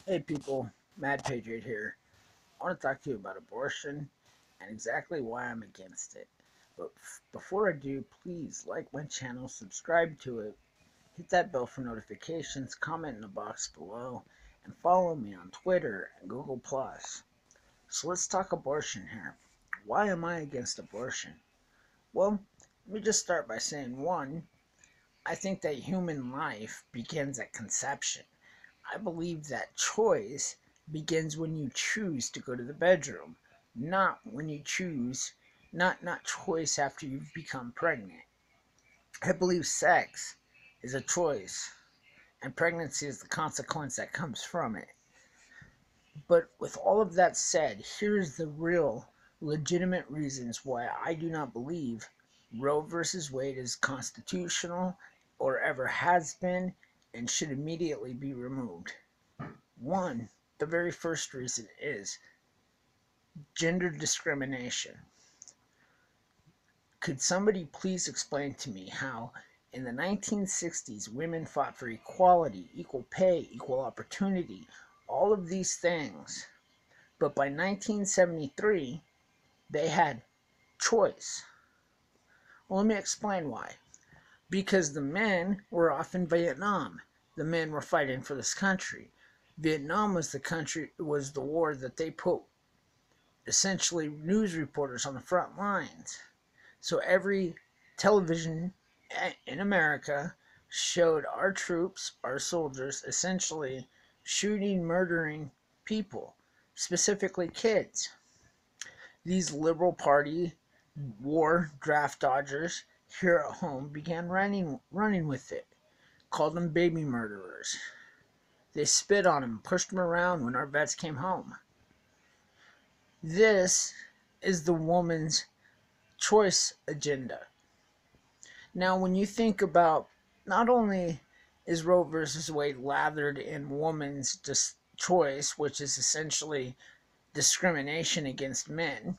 Hey people, Mad Patriot here. I want to talk to you about abortion and exactly why I'm against it. But before I do, please like my channel, subscribe to it, hit that bell for notifications, comment in the box below, and follow me on Twitter and Google+. So let's talk abortion here. Why am I against abortion? Well, let me just start by saying one, I think that human life begins at conception. I believe that choice begins when you choose to go to the bedroom, not when you choose, not choice after you've become pregnant. I believe sex is a choice and pregnancy is the consequence that comes from it. But with all of that said, here's the real legitimate reasons why I do not believe Roe versus Wade is constitutional or ever has been and should immediately be removed. One, the very first reason is gender discrimination. Could somebody please explain to me how in the 1960s women fought for equality, equal pay, equal opportunity, all of these things, but by 1973 they had choice? Well, let me explain why. Because the men were off in Vietnam. The men were fighting for this country. Vietnam was the war that they put essentially news reporters on the front lines. So every television in America showed our troops, our soldiers, essentially shooting, murdering people, specifically kids. These Liberal Party war draft dodgers here at home began running with it, called them baby murderers. They spit on them, pushed them around when our vets came home. This is the woman's choice agenda. Now, when you think about, not only is Roe versus Wade lathered in woman's choice, which is essentially discrimination against men,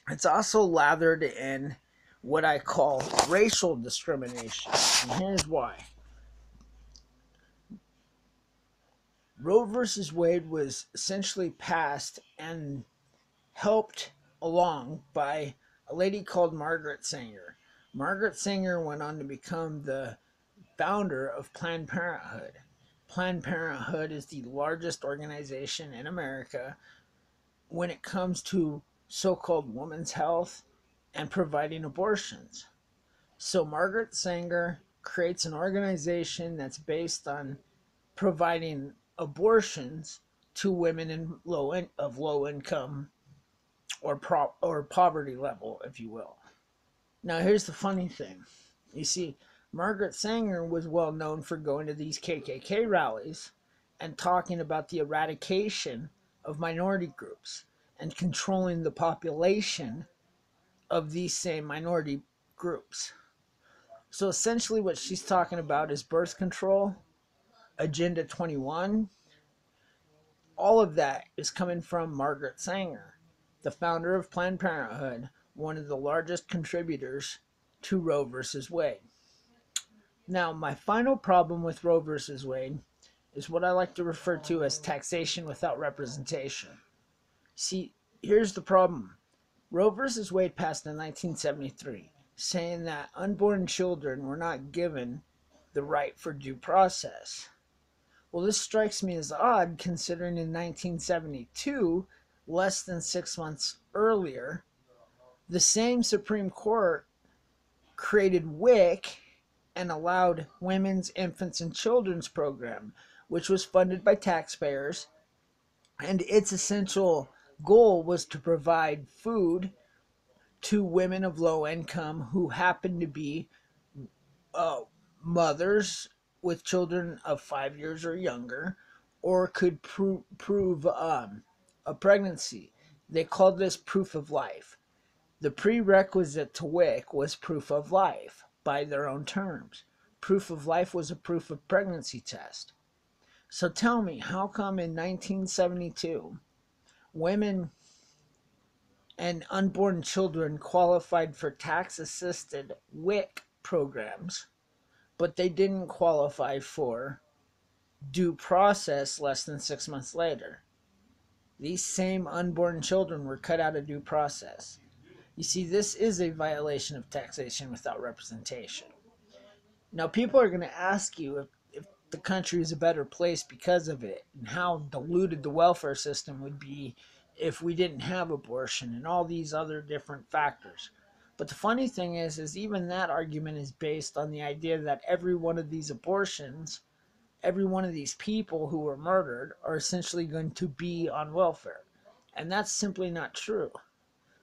it's also lathered in what I call racial discrimination. And here's why. Roe versus Wade was essentially passed and helped along by a lady called Margaret Sanger. Margaret Sanger went on to become the founder of Planned Parenthood. Planned Parenthood is the largest organization in America when it comes to so-called women's health and providing abortions. So Margaret Sanger creates an organization that's based on providing abortions to women of low income or poverty level, if you will. Now, here's the funny thing. You see, Margaret Sanger was well known for going to these KKK rallies and talking about the eradication of minority groups and controlling the population of these same minority groups. So essentially what she's talking about is birth control, Agenda 21. All of that is coming from Margaret Sanger, the founder of Planned Parenthood, one of the largest contributors to Roe versus Wade. Now, my final problem with Roe versus Wade is what I like to refer to as taxation without representation. See, here's the problem. Roe versus Wade passed in 1973, saying that unborn children were not given the right for due process. Well, this strikes me as odd considering in 1972, less than 6 months earlier, the same Supreme Court created WIC and allowed Women's, Infants, and Children's Program, which was funded by taxpayers, and its essential goal was to provide food to women of low income who happen to be uh, mothers with children of 5 years or younger, or could prove a pregnancy. They called this proof of life. The prerequisite to WIC was proof of life by their own terms. Proof of life was a proof of pregnancy test. So tell me, how come in 1972 women and unborn children qualified for tax assisted WIC programs, but they didn't qualify for due process less than 6 months later. These same unborn children were cut out of due process. You see, this is a violation of taxation without representation. Now, people are going to ask you if the country is a better place because of it, and how diluted the welfare system would be if we didn't have abortion and all these other different factors. But the funny thing is even that argument is based on the idea that every one of these abortions, every one of these people who were murdered are essentially going to be on welfare. And that's simply not true.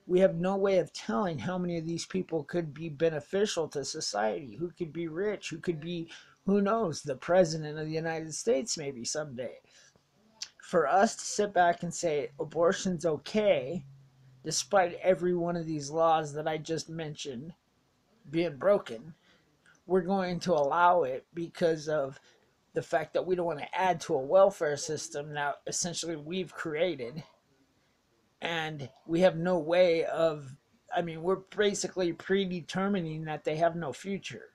We have no way of telling how many of these people could be beneficial to society, who could be rich, who could be, who knows, the president of the United States maybe someday. For us to sit back and say abortion's okay, despite every one of these laws that I just mentioned being broken, we're going to allow it because of the fact that we don't want to add to a welfare system now essentially we've created, and we have no way of, I mean, we're basically predetermining that they have no future.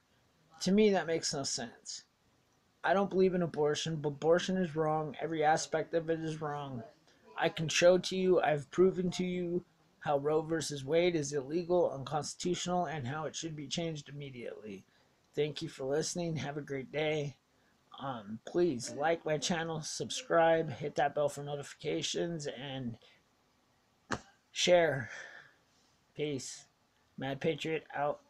To me, that makes no sense. I don't believe in abortion, but abortion is wrong. Every aspect of it is wrong. I can show to you, I've proven to you how Roe versus Wade is illegal, unconstitutional, and how it should be changed immediately. Thank you for listening. Have a great day. Please like my channel, subscribe, hit that bell for notifications, and share. Peace. Mad Patriot out.